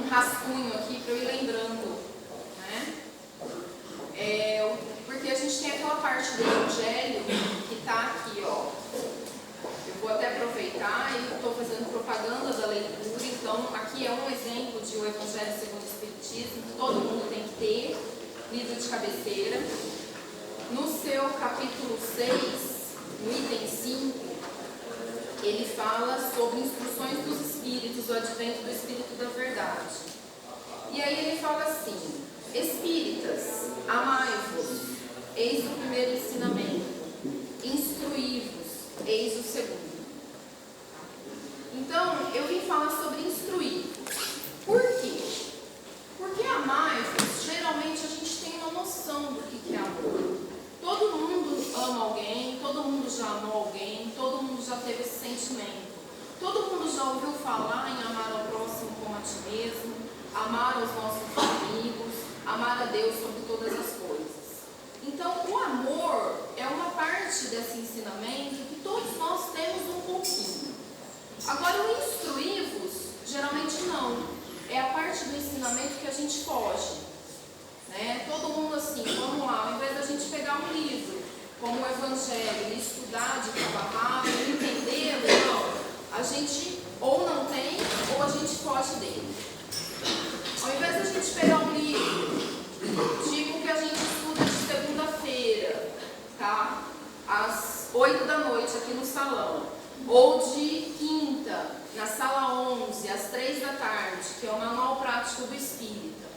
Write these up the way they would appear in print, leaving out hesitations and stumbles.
rascunho aqui para eu ir lembrando, né? Porque a gente tem aquela parte do Evangelho que está aqui, ó. Eu vou até aproveitar e estou fazendo propaganda da leitura. Então, aqui é um exemplo de o Evangelho segundo o Espiritismo, que todo mundo tem que ter, livro de cabeceira. No seu capítulo 6, no item 5, ele fala sobre instruções dos Espíritos, o advento do Espírito da Verdade. E aí ele fala assim: Espíritas, amai-vos, eis o primeiro ensinamento, instruí-vos, eis o segundo. Então, eu vim falar sobre instruir. Por quê? Porque amai-vos, geralmente a gente tem uma noção do que é amor. Todo mundo ama alguém, todo mundo já amou alguém, todo mundo já teve esse sentimento. Todo mundo já ouviu falar em amar ao próximo como a ti mesmo, amar aos nossos amigos, amar a Deus sobre todas as coisas. Então, o amor é uma parte desse ensinamento que todos nós temos um pouquinho. Agora, o instruir-vos, geralmente não. É a parte do ensinamento que a gente foge. Né? Todo mundo assim, vamos lá, ao invés da gente pegar um livro, como o Evangelho, e estudar de cabo a rabo, entendê-lo, não. A gente ou não tem, ou a gente foge dele. Ao invés da gente pegar um livro, tipo que a gente estuda de segunda-feira, tá? Às 8 da noite aqui no salão, ou de quinta, na sala 11, às 3 da tarde, que é o Manual Prático do Espírita,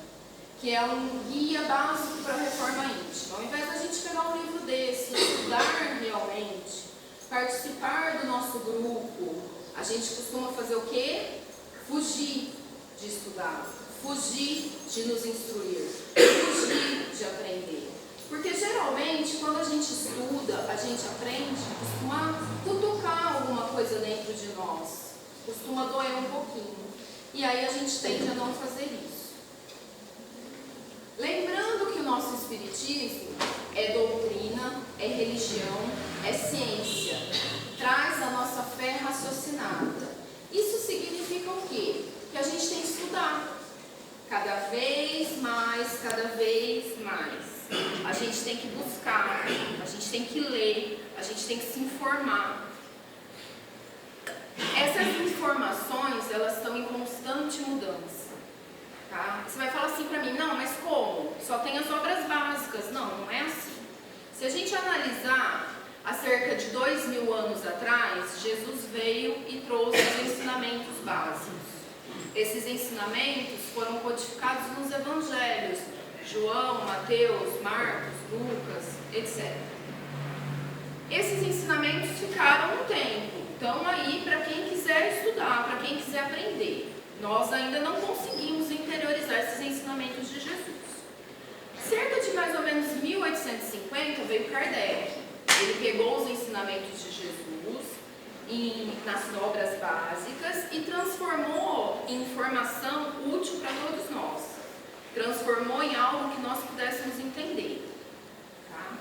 que é um guia básico para a reforma íntima. Ao invés da gente pegar um livro desse, estudar realmente, participar do nosso grupo, a gente costuma fazer o quê? Fugir de estudar, fugir de nos instruir, fugir de aprender. Porque geralmente, quando a gente estuda, a gente aprende, costuma cutucar alguma coisa dentro de nós, costuma doer um pouquinho. E aí a gente tende a não fazer isso. Lembrando que o nosso Espiritismo é doutrina, é religião, é ciência, traz a nossa fé raciocinada. Isso significa o quê? Que a gente tem que estudar cada vez mais, cada vez mais. A gente tem que buscar, a gente tem que ler, a gente tem que se informar. Essas informações, elas estão em constante mudança. Tá? Você vai falar assim para mim, não, mas como? Só tem as obras básicas. Não, não é assim. Se a gente analisar, há cerca de 2000 anos atrás, Jesus veio e trouxe os ensinamentos básicos. Esses ensinamentos foram codificados nos evangelhos, João, Mateus, Marcos, Lucas, etc. Esses ensinamentos ficaram um tempo, estão aí para quem quiser estudar, para quem quiser aprender. Nós ainda não conseguimos interiorizar esses ensinamentos de Jesus. Cerca de mais ou menos 1850 veio Kardec. Ele pegou os ensinamentos de Jesus nas obras básicas e transformou em informação útil para todos nós. Transformou em algo que nós pudéssemos entender. Tá?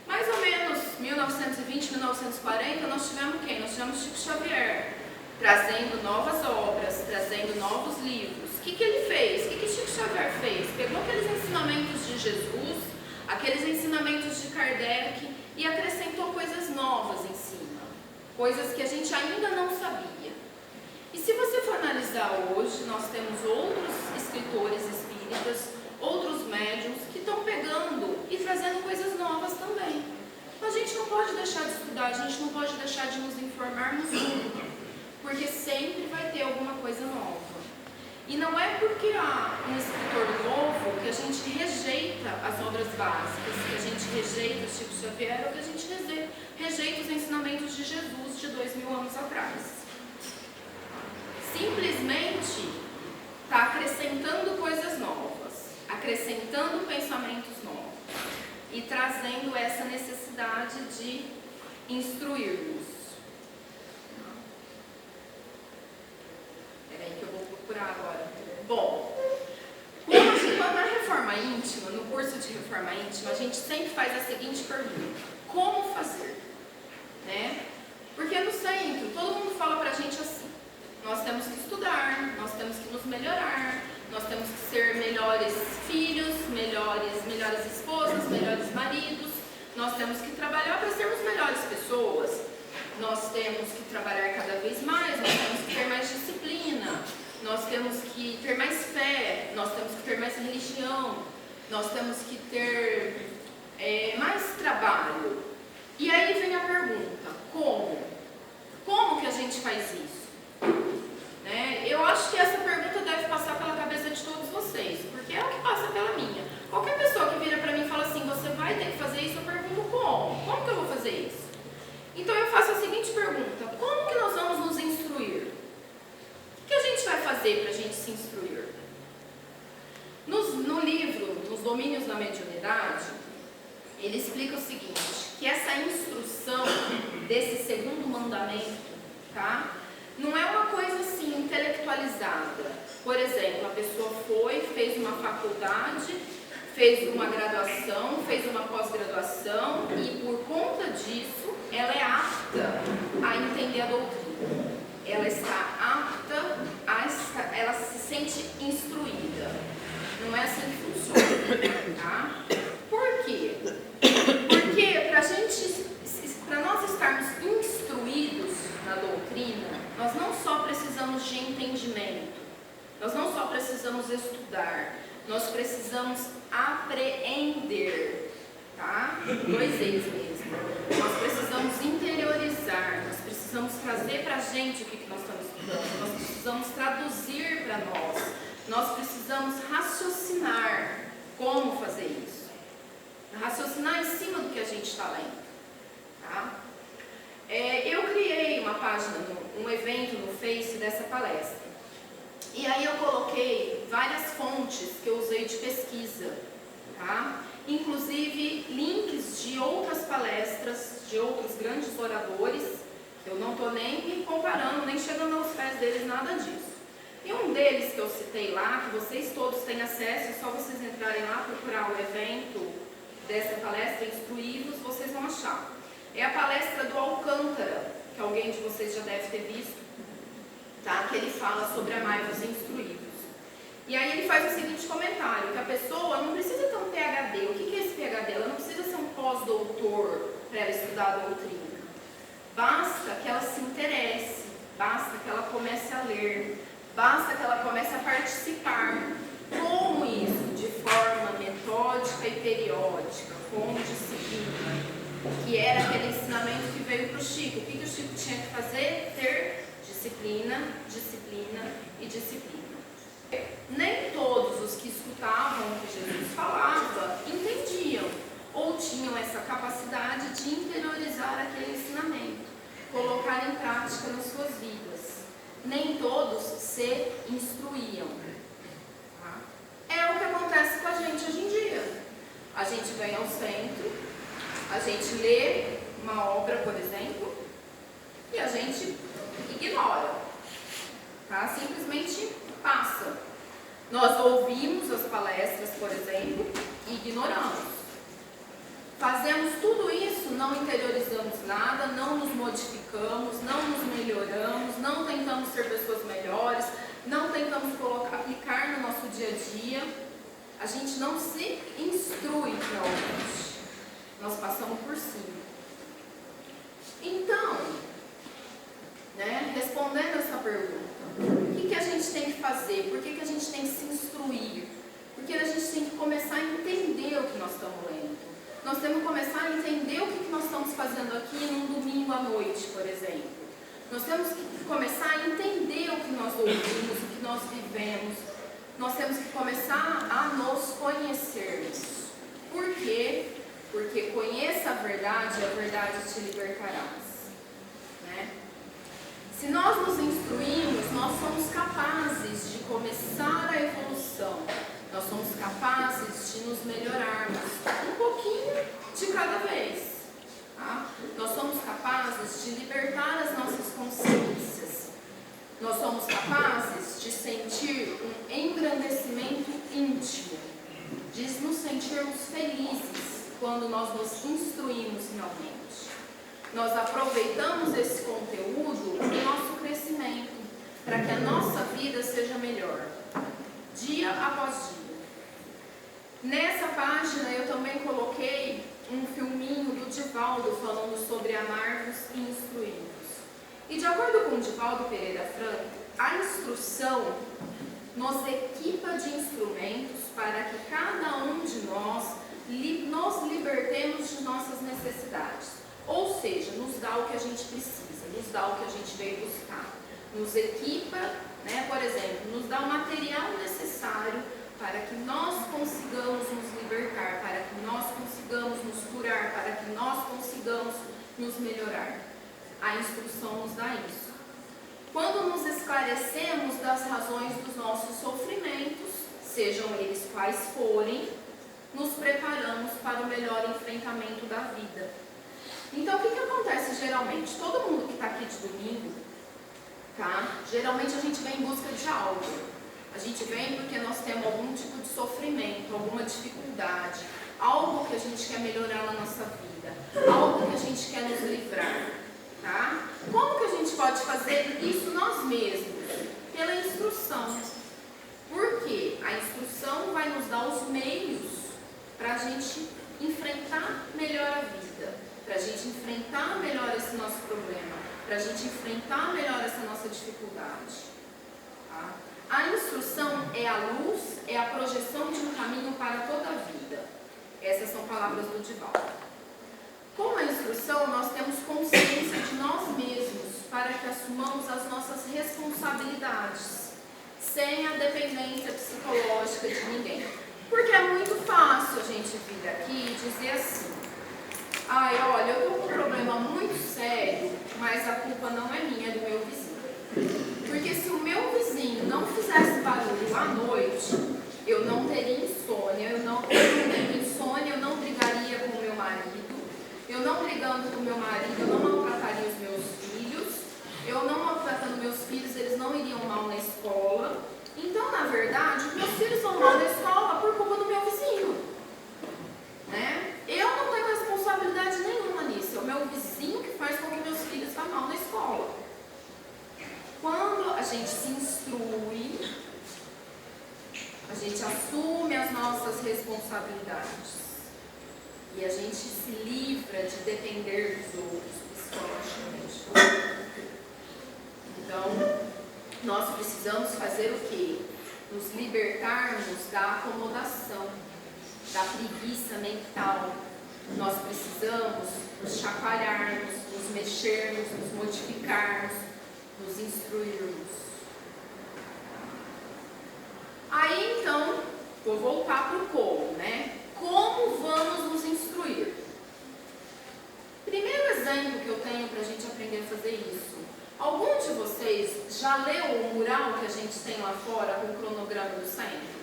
Mais ou menos 1920, 1940, nós tivemos quem? Nós tivemos Chico Xavier, trazendo novas obras, trazendo novos livros. O que ele fez? O que Chico Xavier fez? Pegou aqueles ensinamentos de Jesus, aqueles ensinamentos de Kardec e acrescentou coisas novas em cima. Coisas que a gente ainda não sabia. E se você for analisar hoje, nós temos outros escritores espíritas, outros médiuns que estão pegando e trazendo coisas novas também. A gente não pode deixar de estudar, a gente não pode deixar de nos informarmos nunca, porque sempre vai ter alguma coisa nova. E não é porque há um escritor novo que a gente rejeita as obras básicas, que a gente rejeita Chico Xavier, ou que a gente rejeita os ensinamentos de Jesus de 2000 anos atrás. Simplesmente está acrescentando coisas novas, acrescentando pensamentos novos e trazendo essa necessidade de instruir-nos. Peraí que eu vou procurar agora. Bom, na reforma íntima, no curso de reforma íntima, a gente sempre faz a seguinte pergunta: como fazer? Né? Porque no centro, todo mundo fala pra gente assim: nós temos que estudar, nós temos que nos melhorar, para sermos melhores pessoas, nós temos que trabalhar cada vez mais, nós temos que ter mais disciplina, nós temos que ter mais fé, nós temos que ter mais religião, nós temos que ter mais trabalho. E aí vem a pergunta, como? Como que a gente faz isso? Né? Eu acho que essa pergunta deve passar pela cabeça de todos vocês, porque é o que passa pela minha. Qualquer pessoa que vira para mim e fala assim, você vai ter que fazer isso, eu pergunto como? Como que eu vou fazer isso? Então eu faço a seguinte pergunta, como que nós vamos nos instruir? O que a gente vai fazer para a gente se instruir? No livro, Nos Domínios da Mediunidade, ele explica o seguinte, que essa instrução desse segundo mandamento, tá? Não é uma coisa assim intelectualizada. Por exemplo, a pessoa fez uma faculdade, fez uma graduação, fez uma pós-graduação e por conta disso ela é apta a entender a doutrina. Ela está apta, ela se sente instruída. Não é assim que funciona, tá? Por quê? Porque para nós estarmos instruídos na doutrina, nós não só precisamos de entendimento, nós não só precisamos estudar, nós precisamos apreender, tá? Dois E's mesmo. Nós precisamos interiorizar, nós precisamos trazer para a gente o que nós estamos estudando, nós precisamos traduzir para nós precisamos raciocinar como fazer isso. Raciocinar em cima do que a gente está lendo, tá? Eu criei uma página, um evento no Face dessa palestra. E aí eu coloquei várias fontes que eu usei de pesquisa, tá? Inclusive links de outras palestras, de outros grandes oradores. Eu não estou nem me comparando, nem chegando aos pés deles, nada disso. E um deles que eu citei lá, que vocês todos têm acesso, é só vocês entrarem lá, procurar o evento dessa palestra, Instruí-vos, vocês vão achar. É a palestra do Alcântara, que alguém de vocês já deve ter visto, tá? Que ele fala sobre amai-vos e instruí-vos. E aí ele faz o seguinte comentário, que a pessoa não precisa ter um PhD. O que é esse PhD? Ela não precisa ser um pós-doutor para ela estudar a doutrina. Basta que ela se interesse, basta que ela comece a ler, basta que ela comece a participar. Como isso? De forma metódica e periódica, com disciplina. Que era aquele ensinamento que veio para o Chico. O que o Chico tinha que fazer? Ter disciplina, disciplina e disciplina. Nem todos os que escutavam o que Jesus falava entendiam ou tinham essa capacidade de interiorizar aquele ensinamento, colocar em prática nas suas vidas. Nem todos se instruíam. Tá? É o que acontece com a gente hoje em dia. A gente vem ao centro, a gente lê uma obra, por exemplo, e a gente ignora, tá? Simplesmente passa. Nós ouvimos as palestras, por exemplo, e ignoramos. Fazemos tudo isso, não interiorizamos nada, não nos modificamos, não nos melhoramos, não tentamos ser pessoas melhores, não tentamos aplicar no nosso dia a dia. A gente não se instrui realmente. Nós passamos por cima. Então, respondendo essa pergunta, o que a gente tem que fazer? Por que a gente tem que se instruir? Porque a gente tem que começar a entender o que nós estamos lendo. Nós temos que começar a entender o que nós estamos fazendo aqui num domingo à noite, por exemplo. Nós temos que começar a entender o que nós ouvimos, o que nós vivemos. Nós temos que começar a nos conhecermos. Por quê? Porque conheça a verdade te libertarás. Né? Se nós nos instruímos, nós somos capazes de começar a evolução. Nós somos capazes de nos melhorarmos um pouquinho de cada vez. Tá? Nós somos capazes de libertar as nossas consciências. Nós somos capazes de sentir um engrandecimento íntimo, de nos sentirmos felizes quando nós nos instruímos realmente. Nós aproveitamos esse conteúdo no nosso crescimento, para que a nossa vida seja melhor, dia após dia. Nessa página eu também coloquei um filminho do Divaldo falando amar-vos e instruir-vos. E de acordo com Divaldo Pereira Franco, a instrução nos equipa de instrumentos para que cada um de nós nos libertemos de nossas necessidades. Ou seja, nos dá o que a gente precisa, nos dá o que a gente veio buscar. Nos equipa, né, por exemplo, nos dá o material necessário para que nós consigamos nos libertar, para que nós consigamos nos curar, para que nós consigamos nos melhorar. A instrução nos dá isso. Quando nos esclarecemos das razões dos nossos sofrimentos, sejam eles quais forem, nos preparamos para o melhor enfrentamento da vida. Então, o que acontece geralmente? Todo mundo que está aqui de domingo, tá? Geralmente a gente vem em busca de algo. A gente vem porque nós temos algum tipo de sofrimento, alguma dificuldade, algo que a gente quer melhorar na nossa vida, algo que a gente quer nos livrar, tá? Como que a gente pode fazer isso nós mesmos? Pela instrução. Por quê? A instrução vai nos dar os meios para a gente enfrentar melhor a vida, para a gente enfrentar melhor esse nosso problema, para a gente enfrentar melhor essa nossa dificuldade. Tá? A instrução é a luz, é a projeção de um caminho para toda a vida. Essas são palavras do Divaldo. Com a instrução, nós temos consciência de nós mesmos para que assumamos as nossas responsabilidades, sem a dependência psicológica de ninguém. Porque é muito fácil a gente vir aqui e dizer assim: ai, olha, eu estou com um problema muito sério, mas a culpa não é minha, é do meu vizinho. Porque se o meu vizinho não fizesse barulho à noite, eu não teria insônia, eu não teria insônia, eu não brigaria com o meu marido, eu não brigando com o meu marido, eu não maltrataria os meus filhos, eu não maltratando meus filhos, eles não iriam mal na escola. Então, na verdade, os meus filhos vão mal na escola por culpa do meu vizinho. Né? Eu não tenho responsabilidade nenhuma nisso, é o meu vizinho que faz com que meus filhos vão mal na escola. Quando a gente se instrui, a gente assume as nossas responsabilidades e a gente se livra de depender dos outros psicologicamente. Então, nós precisamos fazer o quê? Nos libertarmos da acomodação, da preguiça mental. Nós precisamos nos chacoalharmos, nos mexermos, nos modificarmos, nos instruirmos. Aí então, vou voltar para o como, né? Como vamos nos instruir? Primeiro exemplo que eu tenho para a gente aprender a fazer isso. Algum de vocês já leu o mural que a gente tem lá fora com o cronograma do centro?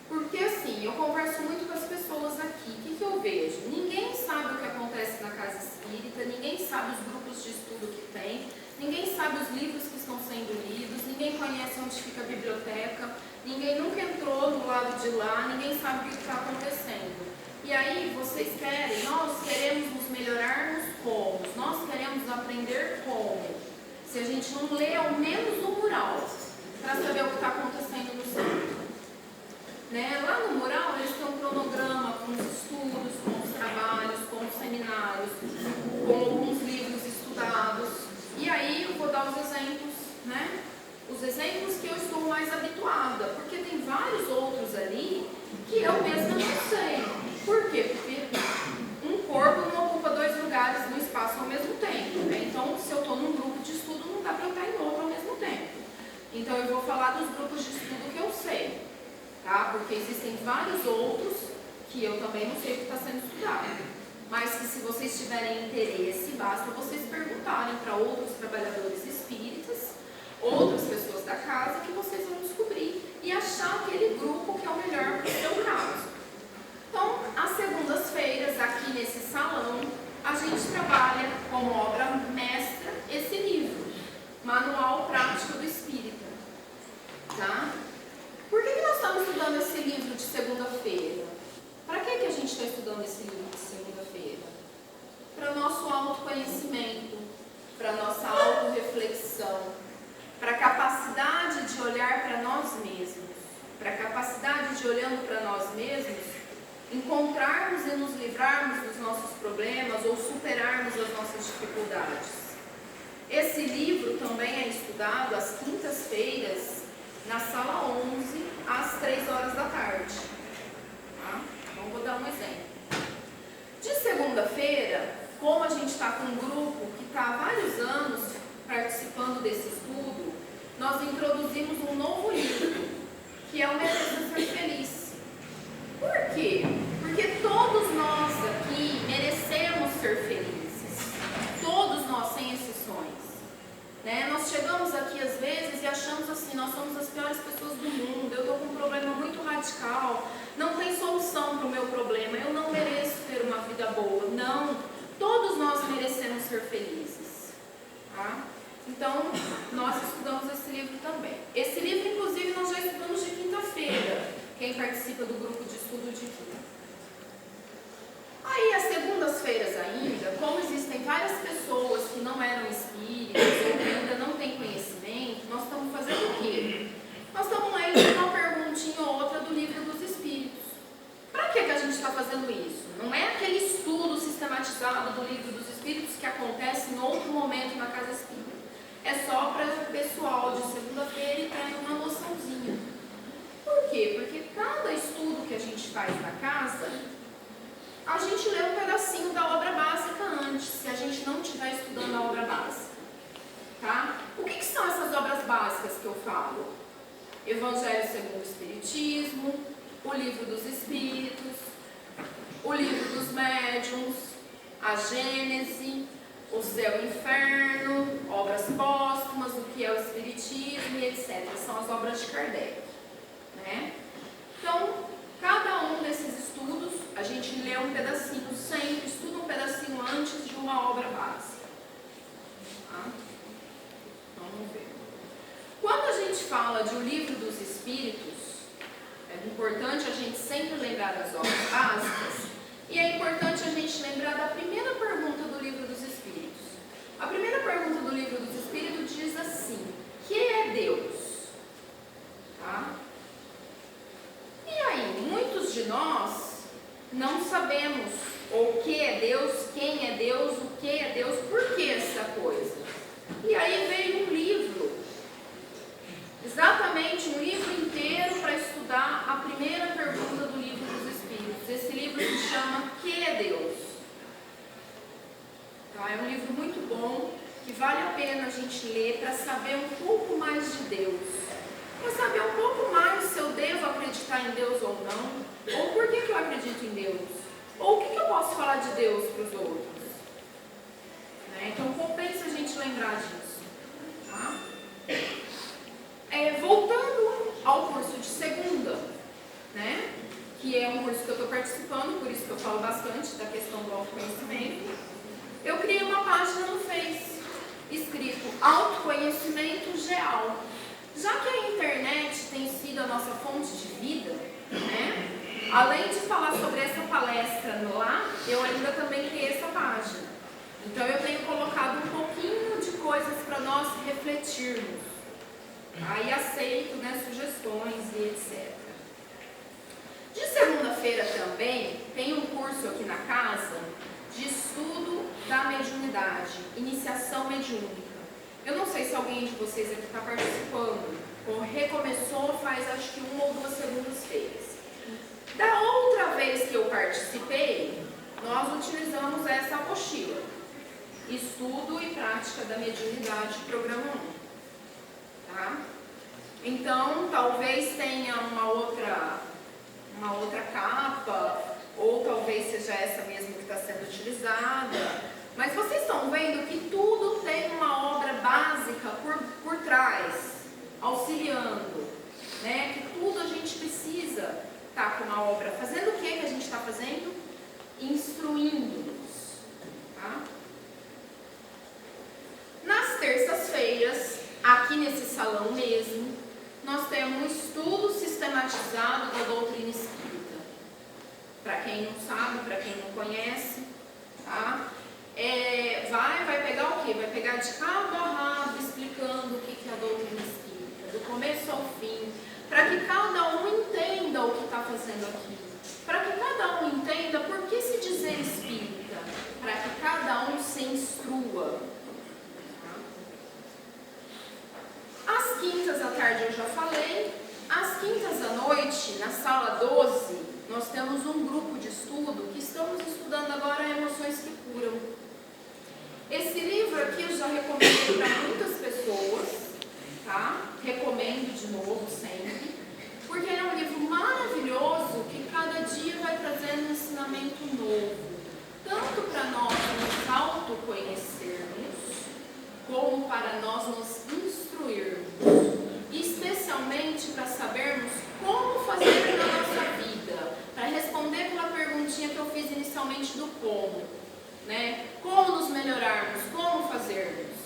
Porque assim, eu converso muito com as pessoas aqui. O que eu vejo? Ninguém sabe o que acontece na casa espírita, ninguém sabe os grupos de estudo que tem, ninguém sabe os livros que estão sendo lidos, ninguém conhece onde fica a biblioteca, ninguém nunca entrou do lado de lá, ninguém sabe o que está acontecendo. E aí vocês querem, nós queremos nos melhorarmos como? Nós queremos aprender como? Se a gente não lê ao menos o mural, para saber o que está acontecendo no centro. Né? Lá no mural eles têm um cronograma com os estudos, com os trabalhos, com os seminários, com alguns livros estudados. E aí eu vou dar os exemplos, né? Os exemplos que eu estou mais habituada, porque tem vários outros ali que eu mesma não sei. Por quê? Porque um corpo não ocupa dois lugares no espaço ao mesmo tempo, né? Então, se eu estou num grupo de estudo, não dá para eu estar em outro ao mesmo tempo. Então, eu vou falar dos grupos de estudo que eu sei, tá? Porque existem vários outros que eu também não sei o que está sendo estudado. Mas que se vocês tiverem interesse, basta vocês perguntarem para outros trabalhadores espíritas, outras pessoas da casa, que vocês vão descobrir e achar aquele grupo que é o melhor para o seu caso. Então, às segundas-feiras, aqui nesse salão, a gente trabalha como obra mestra esse livro, Manual Prático do Espírita. Tá? Por que nós estamos estudando esse livro de segunda-feira? Para que a gente está estudando esse livro de segunda-feira? Para nosso autoconhecimento, para nossa autorreflexão, para a capacidade de olhar para nós mesmos, para a capacidade de, olhando para nós mesmos, encontrarmos e nos livrarmos dos nossos problemas ou superarmos as nossas dificuldades. Esse livro também é estudado às quintas-feiras, na sala 11, às 3 horas da tarde. Tá? Então, vou dar um exemplo. De segunda-feira, como a gente está com um grupo que está há vários anos participando desse estudo, nós introduzimos um novo livro, que é o Mereça Ser Feliz. Por quê? Porque todos nós aqui merecemos ser felizes. Todos nós, sem exceções. Né? Nós chegamos aqui às vezes e achamos assim, nós somos as piores pessoas do mundo, eu estou com um problema muito radical, não tem solução para o meu problema, eu não mereço ter uma vida boa. Não, todos nós merecemos ser felizes. Tá? Então, nós estudamos esse livro também. Esse livro, inclusive, nós já estudamos de quinta-feira, quem participa do grupo de estudo de quinta. Aí, às segundas-feiras ainda, como existem várias pessoas que não eram espíritas ou que ainda não têm conhecimento, nós estamos fazendo o quê? Nós estamos lendo uma perguntinha ou outra do livro dos espíritos. Para que a gente está fazendo isso? Não é aquele estudo sistematizado do livro dos espíritos que acontece em outro momento na casa espírita. É só para o pessoal de segunda-feira e ter uma noçãozinha. Por quê? Porque cada estudo que a gente faz na casa, a gente lê um pedacinho da obra básica antes, se a gente não estiver estudando a obra básica. Tá? O que são essas obras básicas que eu falo? Evangelho segundo o Espiritismo, o Livro dos Espíritos, o Livro dos Médiuns, a Gênese, o Céu e o Inferno, obras póstumas, o que é o Espiritismo e etc. São as obras de Kardec. Né? Então, cada um desses estudos, a gente lê um pedacinho sempre, estuda um pedacinho antes de uma obra básica. Tá? Vamos ver. Quando a gente fala de O Livro dos Espíritos, é importante a gente sempre lembrar das obras básicas e é importante a gente lembrar da primeira pergunta do Livro dos Espíritos. A primeira pergunta do Livro dos Espíritos diz assim: que é Deus? Tá? E aí, muitos de nós não sabemos o que é Deus, quem é Deus, o que é Deus, por que essa coisa. E aí veio um livro, exatamente um livro inteiro para estudar a primeira pergunta do Livro dos Espíritos. Esse livro se chama Que é Deus? Tá? É um livro muito bom, que vale a pena a gente ler para saber um pouco mais de Deus. Para saber um pouco mais se eu devo acreditar em Deus ou não, ou por que eu acredito em Deus, ou o que eu posso falar de Deus para os outros. Né? Então, compensa a gente lembrar disso. Tá? Voltando ao curso de segunda, né? Que é um curso que eu estou participando, por isso que eu falo bastante da questão do autoconhecimento, eu criei uma página no Face, escrito Autoconhecimento Geal. Já que a internet tem sido a nossa fonte de vida, né? Além de falar sobre essa palestra lá, eu ainda também criei essa página. Então eu tenho colocado um pouquinho de coisas para nós refletirmos. Aí aceito, né, sugestões e etc. De segunda-feira também tem um curso aqui na casa de estudo da mediunidade, iniciação mediúnica. Eu não sei se alguém de vocês aqui está participando, ou recomeçou faz acho que 1 ou 2 segundas-feiras. Da outra vez que eu participei, nós utilizamos essa apostila, Estudo e Prática da Mediunidade, Programa 1. Tá? Então, talvez tenha uma outra capa, ou talvez seja essa mesmo que está sendo utilizada. Mas vocês estão vendo que tudo tem uma obra básica por trás, auxiliando, né? Que tudo a gente precisa estar com uma obra. Fazendo o que a gente está fazendo? Instruindo-nos. Tá? Nas terças-feiras, aqui nesse salão mesmo, nós temos um estudo sistematizado da doutrina espírita. Para quem não sabe, para quem não conhece, tá? Vai pegar o quê? Vai pegar de cabo a rabo explicando o que é a doutrina espírita, do começo ao fim, para que cada um entenda o que está fazendo aqui, para que cada um noite, na sala 12, nós temos um grupo de estudo que estamos estudando agora Emoções que Curam. Esse livro aqui eu já recomendo para muitas pessoas, tá? Recomendo de novo sempre, porque ele é um livro maravilhoso que cada dia vai trazendo um ensinamento novo, tanto para nós nos autoconhecermos, como para nós nos instruirmos, e especialmente para sabermos como fazer na nossa vida, para responder aquela perguntinha que eu fiz inicialmente do como, né? Como nos melhorarmos, como fazermos.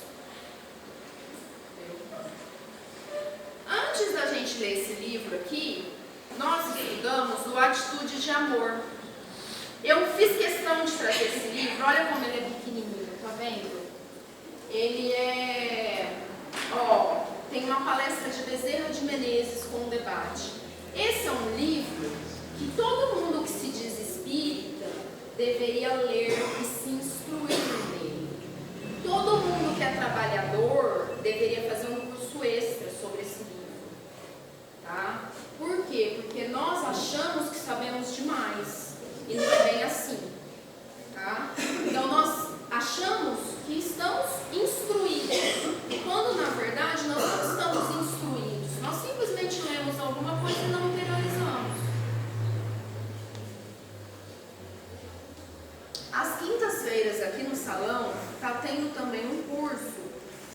Antes da gente ler esse livro aqui, nós estudamos o Atitude de Amor. Eu fiz questão de trazer esse livro, olha como ele é pequenininho, tá vendo? Ele tem uma palestra de Bezerra de Menezes com um debate. Esse é um livro que todo mundo que se diz espírita deveria ler e se instruir